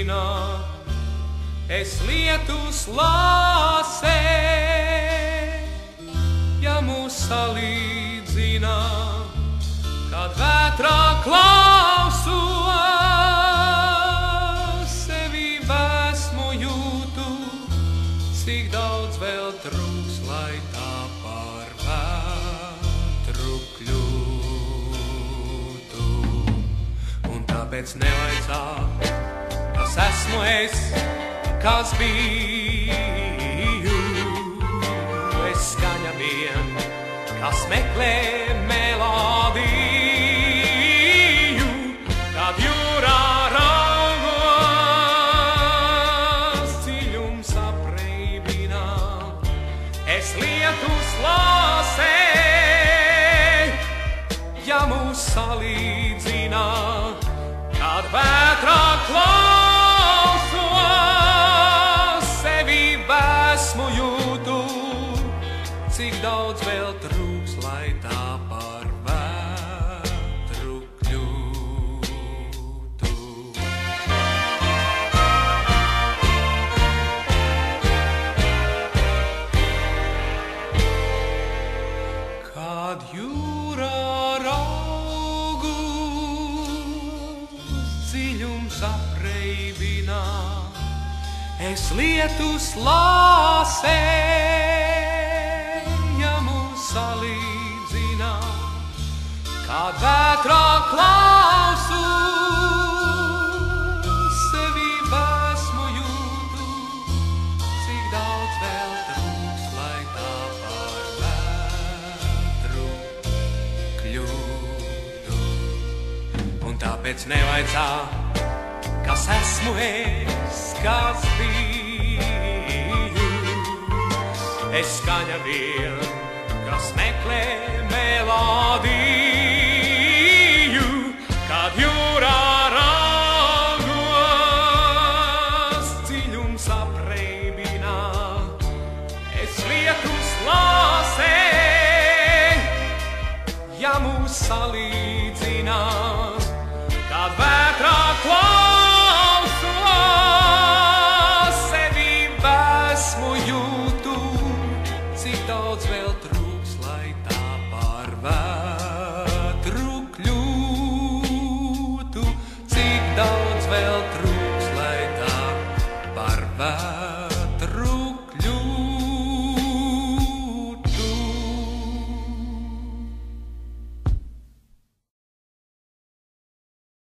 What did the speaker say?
zina, es lietus lāsē, ja mūs salīdzina, kad vētrā klausos, sevi vēsmu jūtu, cik daudz vēl trūks, lai tā par vētru kļūtu. Un tāpēc nevaicā, kas esmu es, kas biju. Es skaņa vien, kas meklē melodiju, kad jūrā raugos, dziļums apreibina, es lietus lāsē, ja mūs salīdzina, kad vētrā klausos, sevi vēsmu jūtu, cik daudz vēl trūks, lai tā par vētru kļūtu. Kad jūrā raugus, dziļums apreibina, es lietus lāsē, salīdzina, kad vētrā klausos, sevi vēsmu jūtu, cik daudz vēl trūks, lai tā par vētru kļūtu. Un tāpēc nevaicā, kas esmu es, kas biju. Es skaņa vien, kas meklē melodiju.